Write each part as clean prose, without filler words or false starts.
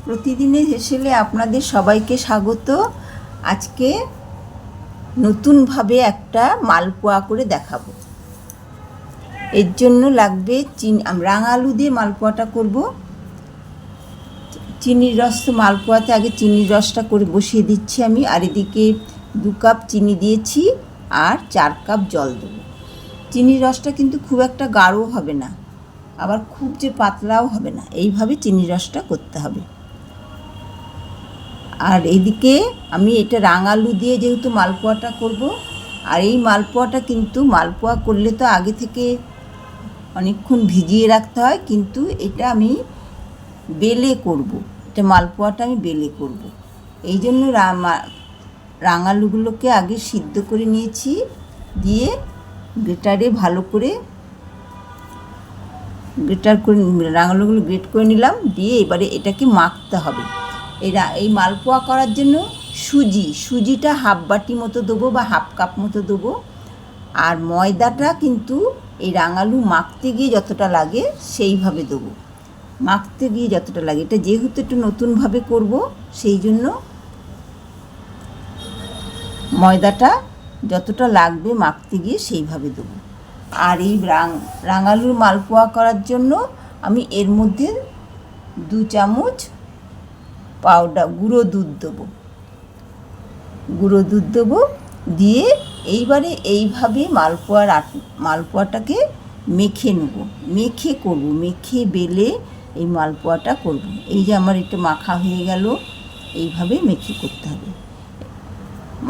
প্রতিদিনের হেসেলে আপনাদের সবাইকে স্বাগত। আজকে নতুনভাবে একটা মালপোয়া করে দেখাবো। এর জন্য লাগবে রাঙা আলু দিয়ে মালপোয়াটা করব। চিনির রস, তো মালপোয়াতে আগে চিনির রসটা করে বসিয়ে দিচ্ছি আমি। আর এদিকে 2 কাপ চিনি দিয়েছি আর 4 কাপ জল দেবো। চিনির রসটা কিন্তু খুব একটা গাঢ় হবে না, আবার খুব যে পাতলাও হবে না, এইভাবে চিনির রসটা করতে হবে। আর এদিকে আমি এটা রাঙালু দিয়ে যেহেতু মালপোয়াটা করব, আর এই মালপোয়াটা কিন্তু মালপোয়া করলে তো আগে থেকে অনেকক্ষণ ভিজিয়ে রাখতে হয়, কিন্তু এটা আমি বেলে করব। এটা মালপোয়াটা আমি বেলে করব, এই জন্য রাঙালুগুলোকে আগে সিদ্ধ করে নিয়েছি, দিয়ে গ্রেটারে ভালো করে রাঙালুগুলো গ্রেট করে নিলাম। দিয়ে এবারে এটাকে মাখতে হবে। এই মালপোয়া করার জন্য সুজিটা হাফ বাটি মতো দেবো বা হাফ কাপ মতো দেবো। আর ময়দাটা কিন্তু এই রাঙালু মাখতে গিয়ে যতটা লাগে সেইভাবে দেবো, মাখতে গিয়ে যতটা লাগে। এটা যেহেতু একটু নতুনভাবে করব, সেই জন্য ময়দাটা যতটা লাগবে মাখতে গিয়ে সেইভাবে দেবো। আর এই রাঙালুর মালপোয়া করার জন্য আমি এর মধ্যে 2 চামচ গুঁড়ো দুধ দেবো। দিয়ে এইবারে এইভাবে মালপোয়াটাকে মেখে নেব, মেখে বেলে এই মালপোয়াটা করব। এই যে আমার এটা মাখা হয়ে গেল, এইভাবে মেখে করতে হবে।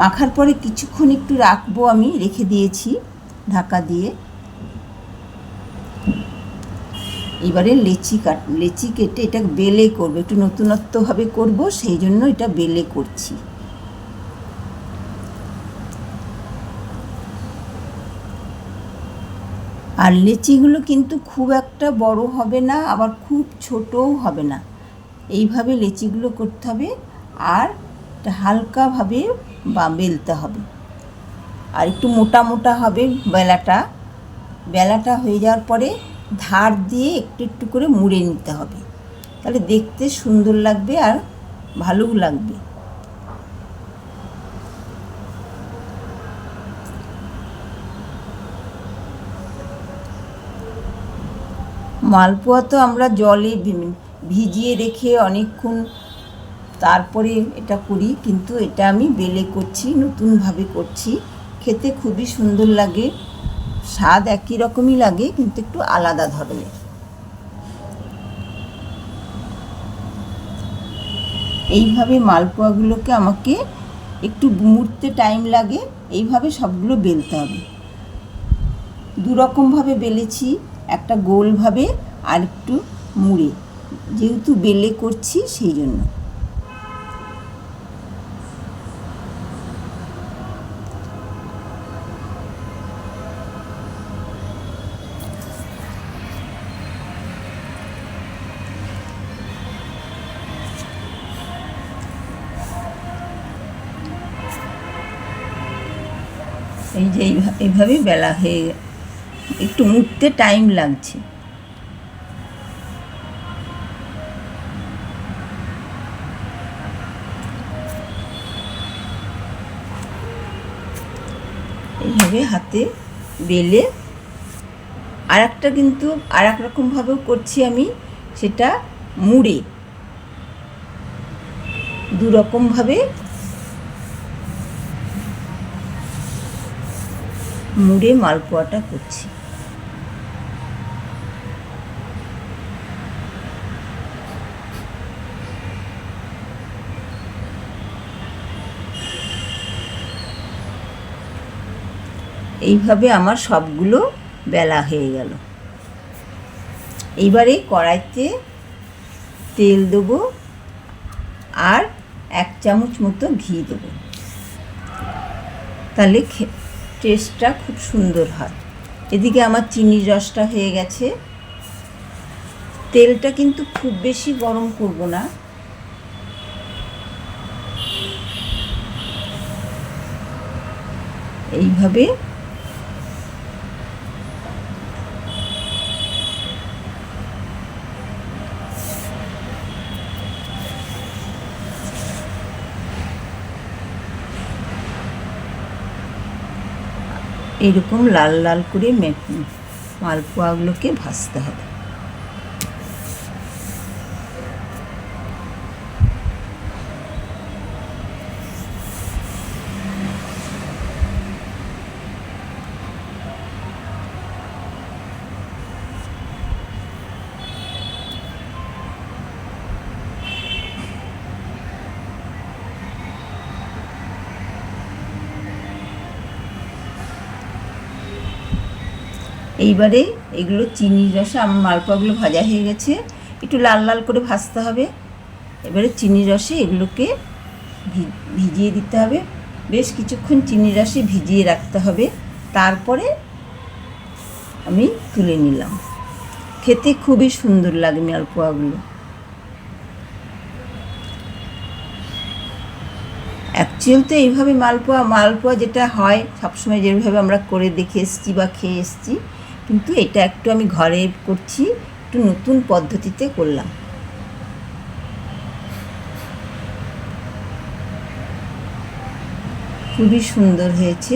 মাখার পরে কিছুক্ষণ একটু রাখবো, আমি রেখে দিয়েছি ঢাকা দিয়ে। এবারে লেচি কেটে এটা বেলে করবো, একটু নতুনত্বভাবে করব, সেই জন্য এটা বেলে করছি। আর লেচিগুলো কিন্তু খুব একটা বড় হবে না, আবার খুব ছোটও হবে না। এইভাবে লেচিগুলো করতে হবে, আর এটা হালকাভাবে বেলতে হবে। আর একটু মোটা হবে বেলাটা হয়ে যাওয়ার পরে ধার দিয়ে একটু একটু করে মুড়ে নিতে হবে, তাহলে দেখতে সুন্দর লাগবে আর ভালোও লাগবে। মালপোয়া তো আমরা জলে ভিজিয়ে রেখে অনেকক্ষণ তারপরে এটা করি, কিন্তু এটা আমি বেলে করছি, নতুনভাবে করছি। খেতে খুবই সুন্দর লাগে, স্বাদ একই রকমই লাগে, কিন্তু একটু আলাদা ধরনের। এইভাবে মালপোয়াগুলোকে আমাকে একটু মুড়তে টাইম লাগে, এইভাবে সবগুলো বেলতে হবে। 2 রকমভাবে বেলেছি, একটা গোলভাবে আর একটু মুড়ে, যেহেতু বেলে করছি সেই জন্য। এই যে এইভাবে বেলা হয়ে একটু মুড়তে টাইম লাগছে। এইভাবে হাতে বেলে কিন্তু আর এক রকমভাবেও করছি আমি, সেটা মুড়ে। 2 রকমভাবে মুড়ে মালপোয়াটা করছি। এইভাবে আমার সবগুলো বেলা হয়ে গেল। এইবারে কড়াইতে তেল দেবো আর 1 চামচ মতো ঘি দেবো, তাহলে টেস্টটা খুব সুন্দর হয়। এদিকে আমার চিনির রসটা হয়ে গেছে। তেলটা কিন্তু খুব বেশি গরম করব না, এইভাবে এইরকম লাল লাল করে মালপোয়াগুলোকে ভাজতে হবে। এইবারে এগুলো চিনির রসে আমার মালপোয়াগুলো ভাজা হয়ে গেছে, একটু লাল লাল করে ভাজতে হবে। এবারে চিনির রসে এগুলোকে ভিজিয়ে দিতে হবে, বেশ কিছুক্ষণ চিনির রসে ভিজিয়ে রাখতে হবে। তারপরে আমি তুলে নিলাম। খেতে খুবই সুন্দর লাগে মালপোয়াগুলো। অ্যাকচুয়াল তো এইভাবে মালপোয়া যেটা হয় সবসময় যেভাবে আমরা করে দেখে এসেছি বা খেয়ে এসেছি, কিন্তু এটা একটু আমি ঘরে করছি, একটু নতুন পদ্ধতিতে করলাম। খুবই সুন্দর হয়েছে।